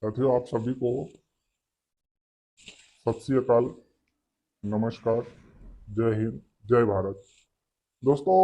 साथियों, आप सभी को सत श्री अकाल, नमस्कार, जय हिंद, जय भारत। दोस्तों,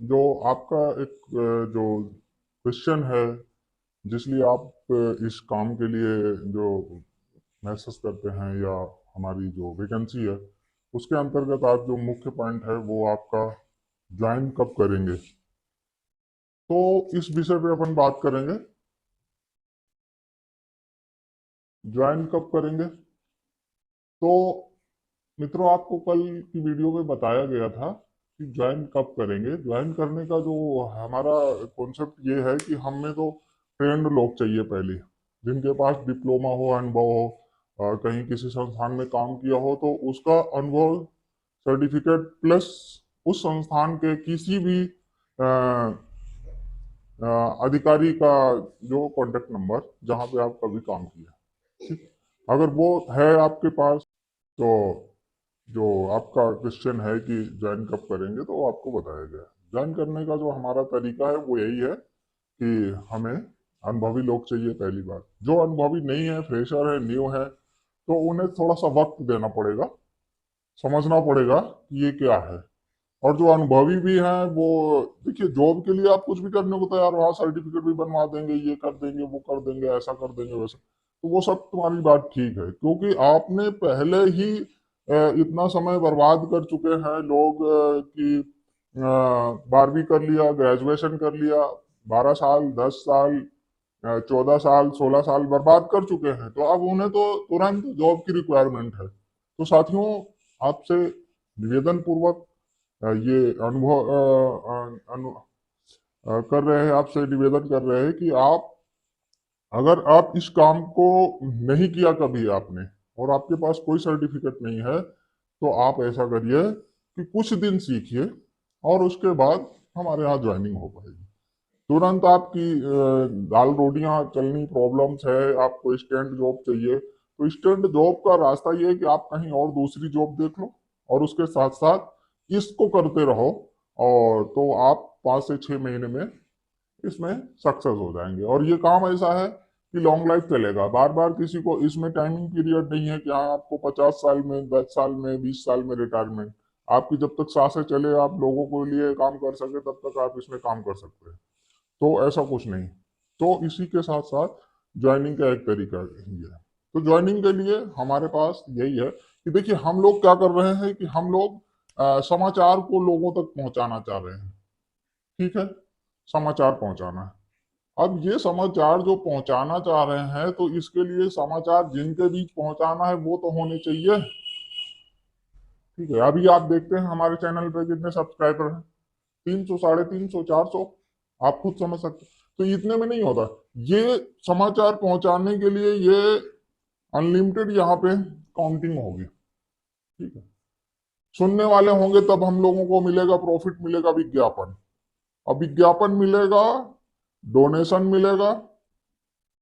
जो आपका एक जो क्वेश्चन है, जिसलिए आप इस काम के लिए जो मैसेज करते हैं या हमारी जो वैकेंसी है, उसके अंतर्गत आज जो मुख्य पॉइंट है वो आपका ज्वाइन कब करेंगे। तो इस विषय पे अपन बात करेंगे, ज्वाइन कब करेंगे। तो मित्रों, आपको कल की वीडियो में बताया गया था कि ज्वाइन कब करेंगे। ज्वाइन करने का जो हमारा कॉन्सेप्ट ये है कि हमें तो ट्रेंड लोग चाहिए पहले, जिनके पास डिप्लोमा हो, अनुभव हो, कहीं किसी संस्थान में काम किया हो तो उसका अनुभव सर्टिफिकेट प्लस उस संस्थान के किसी भी अ, अधिकारी का जो कॉन्टेक्ट नंबर जहाँ पे आप कभी काम किया, ठीक। अगर वो है आपके पास, तो जो आपका क्वेश्चन है कि ज्वाइन कब करेंगे, तो वो आपको बताया गया। ज्वाइन करने का जो हमारा तरीका है वो यही है कि हमें अनुभवी लोग चाहिए। पहली बात, जो अनुभवी नहीं है, फ्रेशर है, न्यू है, तो उन्हें थोड़ा सा वक्त देना पड़ेगा, समझना पड़ेगा कि ये क्या है। और जो अनुभवी भी हैं वो, देखिए, जॉब के लिए आप कुछ भी करने को तैयार हो, हाँ, सर्टिफिकेट भी बनवा देंगे, ये कर देंगे, वो कर देंगे, ऐसा कर देंगे, वैसा, तो वो सब तुम्हारी बात ठीक है, क्योंकि आपने पहले ही इतना समय बर्बाद कर चुके हैं लोग कि 12वीं कर लिया, ग्रेजुएशन कर लिया, 12 साल, 10 साल, 14 साल, 16 साल बर्बाद कर चुके हैं, तो अब उन्हें तो तुरंत जॉब की रिक्वायरमेंट है। तो साथियों, आपसे निवेदन पूर्वक ये अनुभव कर रहे हैं, आपसे निवेदन कर रहे हैं कि आप, अगर आप इस काम को नहीं किया कभी आपने, और आपके पास कोई सर्टिफिकेट नहीं है, तो आप ऐसा करिए कि कुछ दिन सीखिए और उसके बाद हमारे यहाँ ज्वाइनिंग हो पाएगी। तुरंत आपकी दाल रोटियां चलनी प्रॉब्लम्स है, आपको स्टैंड जॉब चाहिए, तो स्टैंड जॉब का रास्ता ये है कि आप कहीं और दूसरी जॉब देख लो और उसके साथ साथ इसको करते रहो, और तो आप 5 से 6 महीने में इसमें सक्सेस हो जाएंगे। और ये काम ऐसा है कि लॉन्ग लाइफ चलेगा, बार बार किसी को इसमें टाइमिंग पीरियड नहीं है कि हाँ आपको 50 साल में, 10 साल में, 20 साल में रिटायरमेंट। आपकी जब तक सांसें चले, आप लोगों के लिए काम कर सके, तब तक आप इसमें काम कर सकते हैं। तो ऐसा कुछ नहीं। तो इसी के साथ साथ ज्वाइनिंग का एक तरीका ये है। तो ज्वाइनिंग के लिए हमारे पास यही है कि देखिए, हम लोग क्या कर रहे हैं कि हम लोग समाचार को लोगों तक पहुंचाना चाह रहे हैं, ठीक है, समाचार पहुंचाना है। अब ये समाचार जो पहुंचाना चाह रहे हैं, तो इसके लिए समाचार जिनके बीच पहुंचाना है वो तो होने चाहिए, ठीक है। अभी आप देखते हैं हमारे चैनल पे कितने सब्सक्राइबर हैं, 300, 350, 400, आप खुद समझ सकते हैं। तो इतने में नहीं होता। ये समाचार पहुंचाने के लिए ये अनलिमिटेड यहाँ पे काउंटिंग होगी, ठीक है। सुनने वाले होंगे तब हम लोगों को मिलेगा प्रॉफिट, मिलेगा विज्ञापन। अब विज्ञापन मिलेगा, डोनेशन मिलेगा,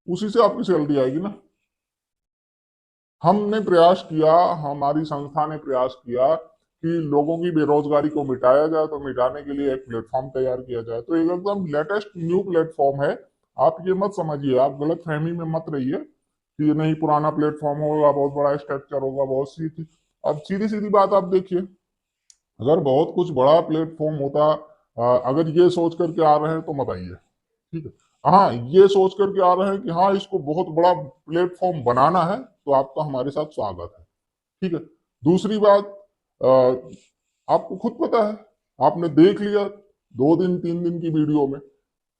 उसी से आपकी सैलरी आएगी ना। हमने प्रयास किया, हमारी संस्था ने प्रयास किया कि लोगों की बेरोजगारी को मिटाया जाए, तो मिटाने के लिए एक प्लेटफॉर्म तैयार किया जाए। तो एक एकदम लेटेस्ट न्यू प्लेटफॉर्म है। आप ये मत समझिए, आप गलत फहमी में मत रहिए कि ये नहीं, पुराना प्लेटफॉर्म होगा, बहुत बड़ा स्ट्रक्चर होगा, बहुत सी थी। अब सीधी सीधी बात आप देखिए, अगर बहुत कुछ बड़ा प्लेटफॉर्म होता, अगर ये सोच करके आ रहे हैं तो मत आइए, ठीक है। हाँ, ये सोच करके आ रहे हैं कि हाँ इसको बहुत बड़ा प्लेटफॉर्म बनाना है, तो आपका हमारे साथ स्वागत है, ठीक है। दूसरी बात, आपको खुद पता है, आपने देख लिया 2 दिन 3 दिन की वीडियो में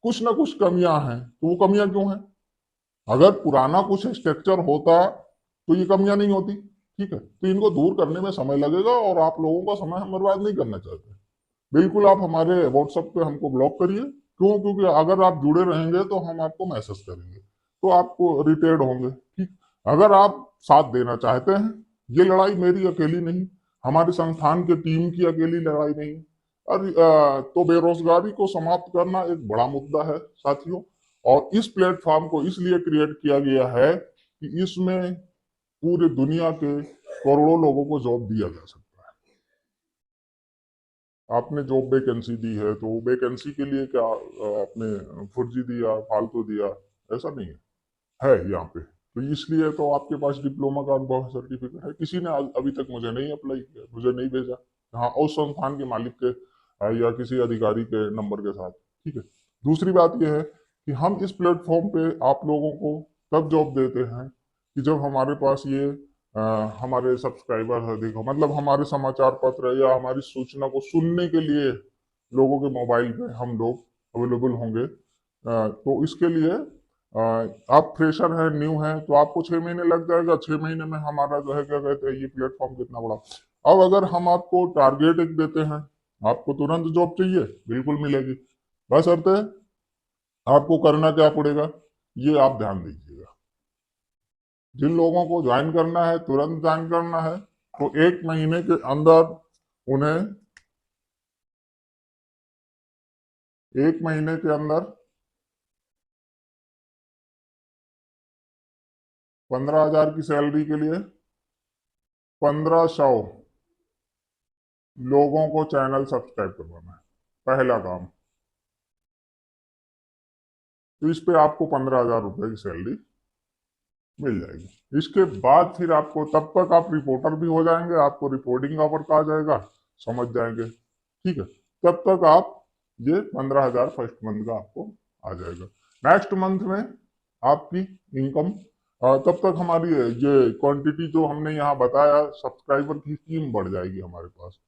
कुछ ना कुछ कमियां हैं, तो वो कमियां क्यों हैं? अगर पुराना कुछ स्ट्रक्चर होता तो ये कमियां नहीं होती, ठीक है। तो इनको दूर करने में समय लगेगा, और आप लोगों का समय हम बर्बाद नहीं करना चाहते। बिल्कुल, आप हमारे व्हाट्सएप पे हमको ब्लॉक करिए। क्यों? क्योंकि अगर आप जुड़े रहेंगे तो हम आपको मैसेज करेंगे, तो आपको इरिटेट होंगे, ठीक। अगर आप साथ देना चाहते हैं, ये लड़ाई मेरी अकेली नहीं, हमारी संस्थान के टीम की अकेली लड़ाई नहीं। और तो बेरोजगारी को समाप्त करना एक बड़ा मुद्दा है साथियों, और इस प्लेटफॉर्म को इसलिए क्रिएट किया गया है कि इसमें पूरे दुनिया के करोड़ों लोगों को जॉब दिया जा सकता है। आपने जॉब वैकेंसी दी है, तो वैकेंसी के लिए क्या आपने फर्जी दिया, फालतू दिया? ऐसा नहीं है, है यहाँ पे तो इसलिए तो आपके पास डिप्लोमा का अनुभव सर्टिफिकेट है। किसी ने अभी तक मुझे नहीं अप्लाई किया, मुझे नहीं भेजा। हाँ, उस संस्थान के मालिक के या किसी अधिकारी के नंबर के साथ। ठीक है। दूसरी बात यह है कि हम इस प्लेटफॉर्म पे आप लोगों को तब जॉब देते हैं कि जब हमारे पास ये हमारे सब्सक्राइबर है, देखो मतलब हमारे समाचार पत्र या हमारी सूचना को सुनने के लिए लोगों के मोबाइल पे हम लोग अवेलेबल होंगे। तो इसके लिए आप फ्रेशर हैं, न्यू हैं, तो आपको 6 महीने लग जाएगा। 6 महीने में हमारा जो है क्या कहते हैं, ये प्लेटफॉर्म कितना बड़ा। अब अगर हम आपको टारगेट एक देते हैं, आपको तुरंत जॉब चाहिए, बिल्कुल मिलेगी। बस अर्थ है आपको करना क्या पड़ेगा, ये आप ध्यान दीजिएगा। जिन लोगों को ज्वाइन करना है, तुरंत ज्वाइन करना है, तो 1 महीने के अंदर उन्हें 1 महीने के अंदर 15,000 की सैलरी के लिए 1500 लोगों को चैनल सब्सक्राइब करवाना है, पहला काम। तो इस पे आपको 15,000 रुपए की सैलरी मिल जाएगी। इसके बाद फिर आपको, तब तक आप रिपोर्टर भी हो जाएंगे, आपको रिपोर्टिंग का वर्क आ जाएगा, समझ जाएंगे। ठीक है। तब तक आप ये 15,000 फर्स्ट मंथ का आपको आ जाएगा। नेक्स्ट मंथ में आपकी इनकम, तब तक हमारी ये क्वांटिटी जो हमने यहाँ बताया सब्सक्राइबर की, टीम बढ़ जाएगी हमारे पास।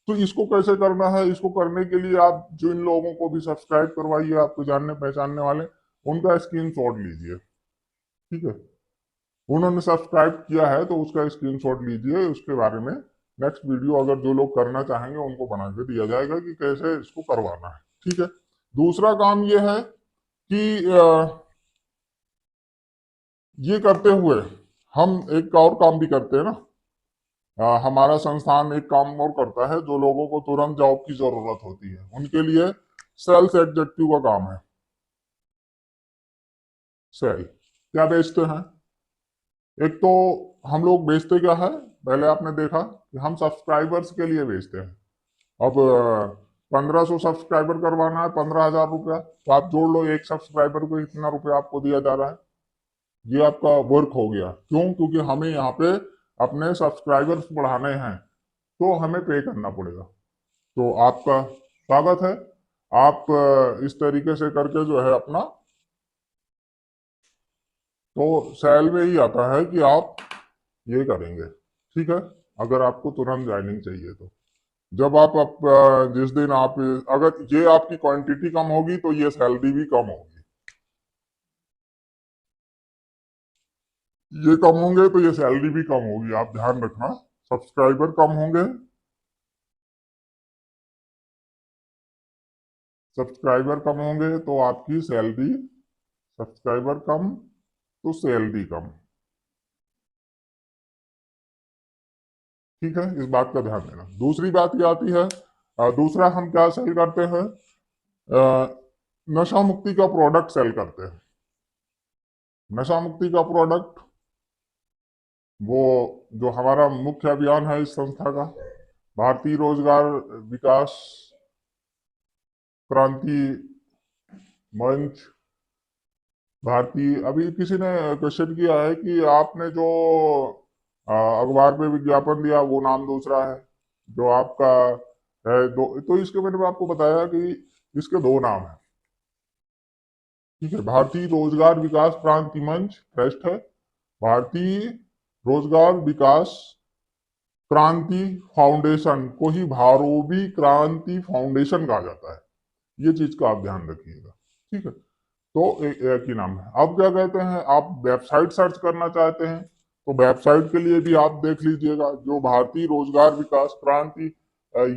तो इसको कैसे करना है, इसको करने के लिए आप जो इन लोगों को भी सब्सक्राइब करवाइए, आपको जानने पहचानने वाले, उनका स्क्रीनशॉट लीजिए। ठीक है। उन्होंने सब्सक्राइब किया है तो उसका स्क्रीनशॉट लीजिए। उसके बारे में नेक्स्ट वीडियो अगर जो लोग करना चाहेंगे उनको बना के दिया जाएगा कि कैसे इसको करवाना है। ठीक है। दूसरा काम ये है कि ये करते हुए हम एक और काम भी करते हैं ना। हमारा संस्थान एक काम और करता है, जो लोगों को तुरंत जॉब की जरूरत होती है उनके लिए सेल्स एग्जेक्टिव का काम है। सेल क्या बेचते हैं? एक तो हम लोग बेचते क्या है, पहले आपने देखा कि हम सब्सक्राइबर्स के लिए बेचते हैं। अब 1500 सब्सक्राइबर करवाना है, 15,000 रुपया, तो आप जोड़ लो, एक सब्सक्राइबर को इतना रुपया आपको दिया जा रहा है। ये आपका वर्क हो गया। क्यों? क्योंकि हमें यहाँ पे अपने सब्सक्राइबर्स बढ़ाने हैं, तो हमें पे करना पड़ेगा। तो आपका स्वागत है। आप इस तरीके से करके जो है अपना, तो सेल में ही आता है कि आप ये करेंगे। ठीक है। अगर आपको तुरंत ज्वाइनिंग चाहिए तो जब जिस दिन आप, अगर ये आपकी क्वांटिटी कम होगी तो ये सैलरी भी कम होगी। ये कम होंगे तो ये सैलरी भी कम होगी, आप ध्यान रखना। सब्सक्राइबर कम होंगे, सब्सक्राइबर कम होंगे तो आपकी सैलरी, सब्सक्राइबर कम तो सैलरी कम। ठीक है, इस बात का ध्यान देना। दूसरी बात ये आती है, दूसरा हम क्या सेल करते हैं, नशा मुक्ति का प्रोडक्ट सेल करते हैं। नशा मुक्ति का प्रोडक्ट, वो जो हमारा मुख्य अभियान है इस संस्था का, भारतीय रोजगार विकास क्रांति मंच, भारतीय, अभी किसी ने क्वेश्चन किया है कि आपने जो अखबार पे विज्ञापन दिया वो नाम दूसरा है, जो आपका है दो। तो इसके मैंने आपको बताया कि इसके दो नाम है। ठीक है। भारतीय रोजगार विकास क्रांति मंच ट्रस्ट है, भारतीय रोजगार विकास क्रांति फाउंडेशन को ही भारोबी क्रांति फाउंडेशन कहा जाता है। ये चीज का आप ध्यान रखिएगा। ठीक है। तो एक ही नाम है। अब क्या कहते हैं, आप वेबसाइट सर्च करना चाहते हैं तो वेबसाइट के लिए भी आप देख लीजिएगा, जो भारतीय रोजगार विकास क्रांति,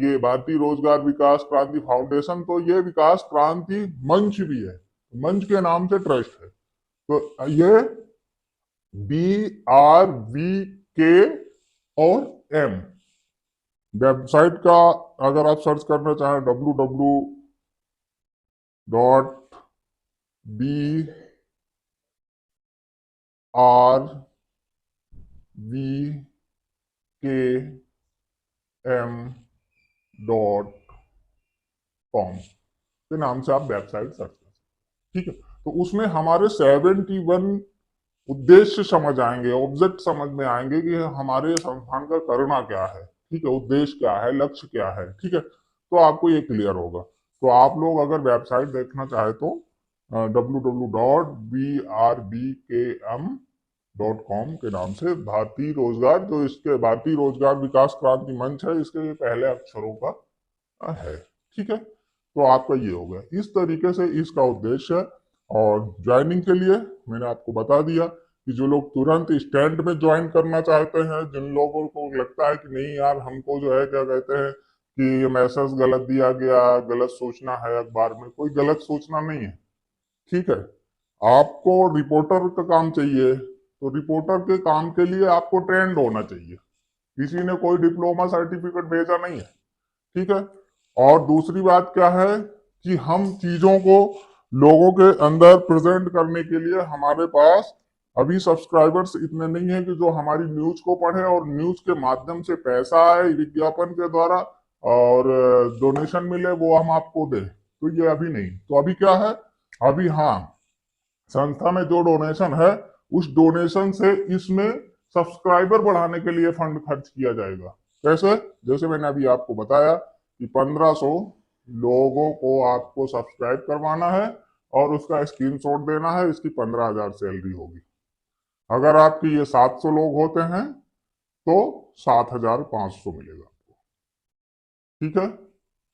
ये भारतीय रोजगार विकास क्रांति फाउंडेशन, तो ये विकास क्रांति मंच भी है, मंच के नाम से ट्रस्ट है। तो ये BRVK और M वेबसाइट का अगर आप सर्च करना चाहें, www.brvkm.com के नाम से आप वेबसाइट सर्च कर सकते हैं। ठीक है। तो उसमें हमारे 71 उद्देश्य समझ आएंगे, ऑब्जेक्ट समझ में आएंगे कि हमारे संस्थान का करना क्या है, ठीक है, उद्देश्य क्या है, लक्ष्य क्या है, ठीक है, तो आपको ये क्लियर होगा। तो आप लोग अगर वेबसाइट देखना चाहे तो www.brbkm.com के नाम से, भारतीय रोजगार, जो इसके भारतीय रोजगार विकास क्रांति मंच है, इसके पहले अक्षरों का है, ठीक है। तो आपका ये हो गया, इस तरीके से इसका उद्देश्य है। और ज्वाइनिंग के लिए मैंने आपको बता दिया कि जो लोग तुरंत स्टैंड में ज्वाइन करना चाहते हैं, जिन लोगों को लगता है कि नहीं यार हमको जो है क्या कहते हैं कि ये मैसेज गलत दिया गया, गलत सूचना है अखबार में, कोई गलत सूचना नहीं है, ठीक है। आपको रिपोर्टर का काम चाहिए, तो रिपोर्टर के काम के लिए आपको ट्रेंड होना चाहिए, किसी ने कोई डिप्लोमा सर्टिफिकेट भेजा नहीं है, ठीक है। और दूसरी बात क्या है कि हम चीजों को लोगों के अंदर प्रेजेंट करने के लिए हमारे पास अभी सब्सक्राइबर्स इतने नहीं है कि जो हमारी न्यूज को पढ़े और न्यूज के माध्यम से पैसा आए विज्ञापन के द्वारा और डोनेशन मिले वो हम आपको दें, तो ये अभी नहीं। तो अभी क्या है, अभी हाँ, संस्था में जो डोनेशन है उस डोनेशन से इसमें सब्सक्राइबर बढ़ाने के लिए फंड खर्च किया जाएगा। कैसे? जैसे मैंने अभी आपको बताया कि 1500 लोगों को आपको सब्सक्राइब करवाना है और उसका स्क्रीनशॉट देना है, इसकी 15,000 सैलरी होगी। अगर आपकी ये 700 लोग होते हैं तो 7,500 मिलेगा आपको, ठीक है।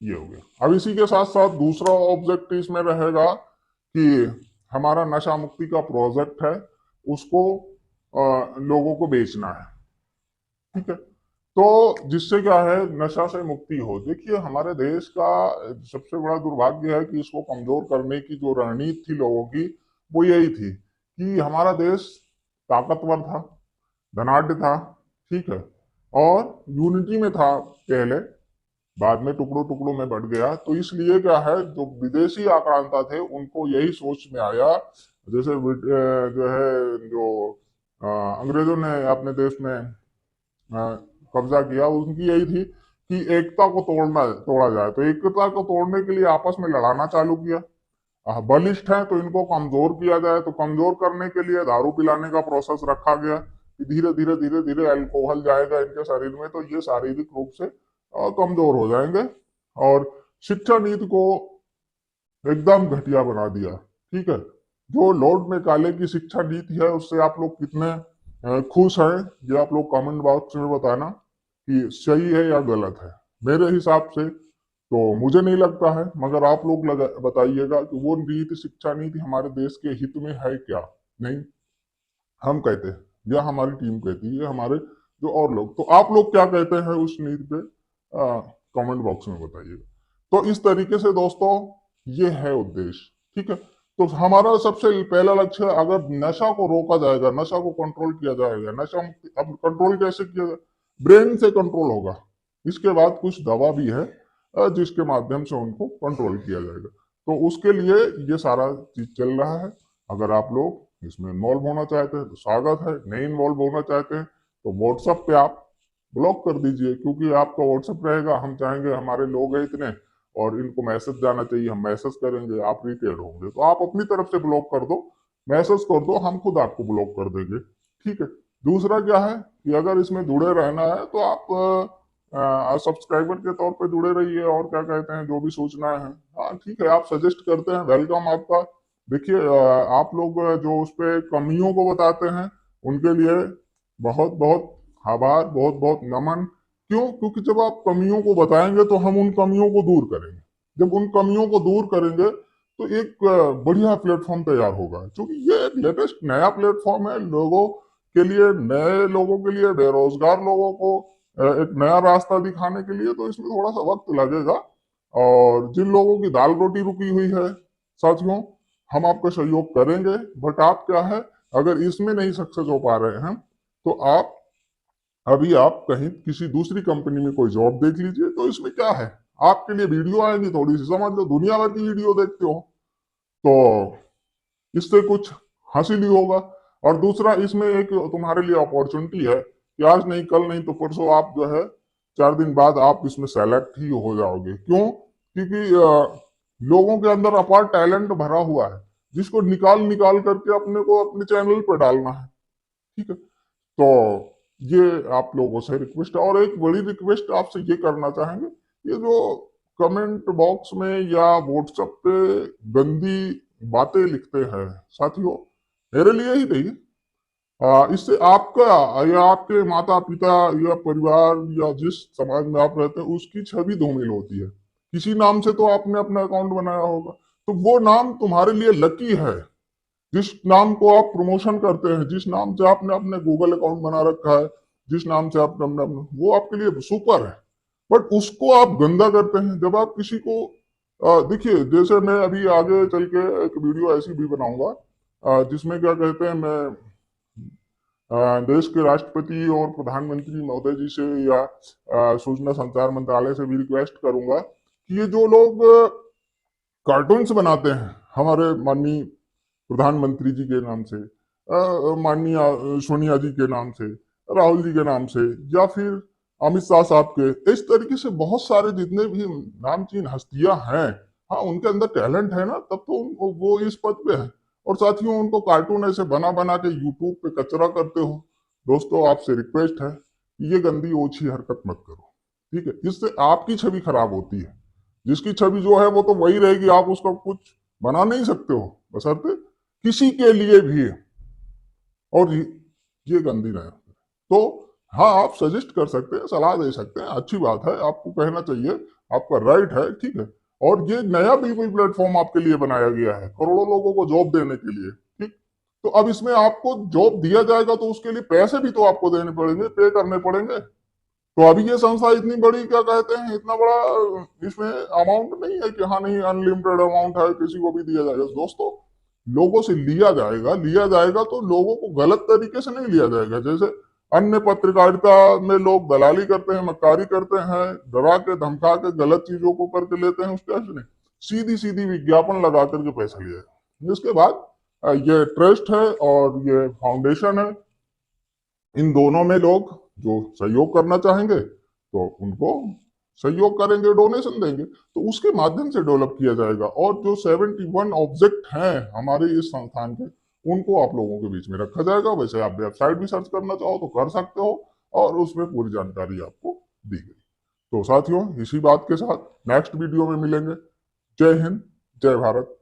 ये हो गया। अब इसी के साथ साथ दूसरा ऑब्जेक्ट इसमें रहेगा कि हमारा नशा मुक्ति का प्रोजेक्ट है, उसको लोगों को बेचना है, ठीक है। तो जिससे क्या है, नशा से मुक्ति हो। देखिए हमारे देश का सबसे बड़ा दुर्भाग्य है कि इसको कमजोर करने की जो रणनीति थी लोगों की, वो यही थी कि हमारा देश ताकतवर था, धनाढ्य था, ठीक है, और यूनिटी में था पहले, बाद में टुकड़ों टुकड़ों में बढ़ गया। तो इसलिए क्या है, जो विदेशी आक्रांता थे उनको यही सोच में आया, जैसे जो है जो अंग्रेजों ने अपने देश में कब्जा किया, उनकी यही थी कि एकता को तोड़ा जाए। तो एकता को तोड़ने के लिए आपस में लड़ाना चालू किया। बलिष्ठ है तो इनको कमजोर किया जाए, तो कमजोर करने के लिए दारू पिलाने का प्रोसेस रखा गया कि धीरे धीरे धीरे धीरे अल्कोहल जाएगा इनके शरीर में, तो ये शारीरिक रूप से कमजोर हो जाएंगे। और शिक्षा नीति को एकदम घटिया बना दिया, ठीक है। जो लॉर्ड मेकाले की शिक्षा नीति है उससे आप लोग कितने खुश हैं, ये आप लोग कमेंट बॉक्स में बताना कि सही है या गलत है। मेरे हिसाब से तो मुझे नहीं लगता है, मगर आप लोग बताइएगा कि वो नीति, शिक्षा नीति हमारे देश के हित में है क्या नहीं। हम कहते हैं या हमारी टीम कहती है, हमारे जो और लोग, तो आप लोग क्या कहते हैं उस नीति पे कमेंट बॉक्स में बताइएगा। तो इस तरीके से दोस्तों ये है उद्देश्य, ठीक है। तो हमारा सबसे पहला लक्ष्य है, अगर नशा को रोका जाएगा, नशा को कंट्रोल किया जाएगा, नशा मुक्ति। अब कंट्रोल कैसे किया जाए? ब्रेन से कंट्रोल होगा। इसके बाद कुछ दवा भी है जिसके माध्यम से उनको कंट्रोल किया जाएगा। तो उसके लिए ये सारा चीज चल रहा है। अगर आप लोग इसमें इन्वॉल्व होना चाहते हैं तो स्वागत है, नहीं इन्वॉल्व होना चाहते हैं तो व्हाट्सएप पे आप ब्लॉक कर दीजिए, क्योंकि आपका व्हाट्सएप रहेगा, हम चाहेंगे हमारे लोग हैं इतने और इनको मैसेज जाना चाहिए, हम मैसेज करेंगे, आप रिटेड होंगे, तो आप अपनी तरफ से ब्लॉक कर दो, मैसेज कर दो, हम खुद आपको ब्लॉक कर देंगे, ठीक है। दूसरा क्या है कि अगर इसमें जुड़े रहना है तो आप सब्सक्राइबर के तौर पे जुड़े रहिए, और क्या कहते हैं जो भी सूचनाएं हैं, हाँ ठीक है, आप सजेस्ट करते हैं, वेलकम आपका। देखिए आप लोग जो उस पे कमियों को बताते हैं उनके लिए बहुत बहुत आभार, बहुत बहुत नमन। क्यों? क्योंकि जब आप कमियों को बताएंगे तो हम उन कमियों को दूर करेंगे। जब उन कमियों को दूर करेंगे तो एक बढ़िया प्लेटफॉर्म तैयार होगा, क्योंकि ये एक लेटेस्ट नया प्लेटफॉर्म है लोगों के लिए, नए लोगों के लिए, बेरोजगार लोगों को एक नया रास्ता दिखाने के लिए। तो इसमें थोड़ा सा वक्त लगेगा, और जिन लोगों की दाल रोटी रुकी हुई है साथियों, हम आपका सहयोग करेंगे। बट आप क्या है, अगर इसमें नहीं सक्सेस हो पा रहे हैं तो अभी आप कहीं किसी दूसरी कंपनी में कोई जॉब देख लीजिए। तो इसमें क्या है, आपके लिए वीडियो आएंगी, थोड़ी सी समझ लो, दुनिया भर की वीडियो देखते हो तो इससे कुछ हासिल ही होगा। और दूसरा इसमें एक तुम्हारे लिए अपॉर्चुनिटी है कि आज नहीं कल नहीं तो परसों आप जो है 4 दिन बाद आप इसमें सेलेक्ट ही हो जाओगे। क्यों? क्योंकि लोगों के अंदर अपार टैलेंट भरा हुआ है। जिसको निकाल निकाल करके अपने को अपने चैनल पर डालना है। ठीक है, तो ये आप लोगों से रिक्वेस्ट है। और एक बड़ी रिक्वेस्ट आपसे ये करना चाहेंगे, ये जो कमेंट बॉक्स में या व्हाट्सएप पे गंदी बातें लिखते हैं साथियों, मेरे लिए ही नहीं, इससे आपका या आपके माता पिता या परिवार या जिस समाज में आप रहते हैं उसकी छवि धूमिल होती है। किसी नाम से तो आपने अपना अकाउंट बनाया होगा, तो वो नाम तुम्हारे लिए लकी है। जिस नाम को आप प्रमोशन करते हैं, जिस नाम से आपने अपने गूगल अकाउंट बना रखा है, जिस नाम से आपने वो आपके लिए सुपर है। बट उसको आप गंदा करते हैं। जब आप किसी को देखिए, जैसे मैं अभी आगे चल के एक वीडियो ऐसी भी बनाऊंगा जिसमें क्या कहते हैं, मैं देश के राष्ट्रपति और प्रधानमंत्री महोदय जी से या सूचना संचार मंत्रालय से भी रिक्वेस्ट करूंगा कि ये जो लोग कार्टून्स बनाते हैं हमारे माननीय प्रधानमंत्री जी के नाम से, माननीय सोनिया जी के नाम से, राहुल जी के नाम से, या फिर अमित शाह साहब के, इस तरीके से बहुत सारे जितने भी नामचीन हस्तियां हैं, हाँ उनके अंदर टैलेंट है ना, तब तो वो इस पद पे है। और साथियों, उनको कार्टून ऐसे बना बना के यूट्यूब पे कचरा करते हो। दोस्तों, आपसे रिक्वेस्ट है कि ये गंदी ओछी हरकत मत करो। ठीक है, इससे आपकी छवि खराब होती है। जिसकी छवि जो है वो तो वही रहेगी, आप उसका कुछ बना नहीं सकते हो बशर्ते किसी के लिए भी। और ये गंदी नहीं। तो हाँ, आप सजेस्ट कर सकते हैं, सलाह दे सकते हैं, अच्छी बात है, आपको कहना चाहिए, आपका राइट है। ठीक है, और ये नया बिल्कुल प्लेटफॉर्म आपके लिए बनाया गया है करोड़ों लोगों को जॉब देने के लिए। ठीक, तो अब इसमें आपको जॉब दिया जाएगा तो उसके लिए पैसे भी तो आपको देने पड़ेंगे, पे करने पड़ेंगे। तो अभी ये संस्था इतनी बड़ी, क्या कहते हैं, इतना बड़ा इसमें अमाउंट नहीं है कि हाँ नहीं अनलिमिटेड अमाउंट है किसी को भी दिया जाएगा। दोस्तों, लोगों से लिया जाएगा तो लोगों को गलत तरीके से नहीं लिया जाएगा। जैसे अन्य पत्रकारिता में लोग दलाली करते हैं, मक्कारी करते हैं, डरा के धमका के गलत चीजों को करके लेते हैं, उसके नहीं, सीधी सीधी विज्ञापन लगा करके पैसा लिया जाए। इसके बाद ये ट्रस्ट है और ये फाउंडेशन है, इन दोनों में लोग जो सहयोग करना चाहेंगे तो उनको सहयोग करेंगे, डोनेशन देंगे, तो उसके माध्यम से डेवलप किया जाएगा। और जो 71 ऑब्जेक्ट हैं हमारे इस संस्थान के, उनको आप लोगों के बीच में रखा जाएगा। वैसे आप वेबसाइट भी सर्च करना चाहो तो कर सकते हो, और उसमें पूरी जानकारी आपको दी गई। तो साथियों, इसी बात के साथ नेक्स्ट वीडियो में मिलेंगे। जय हिंद, जय भारत।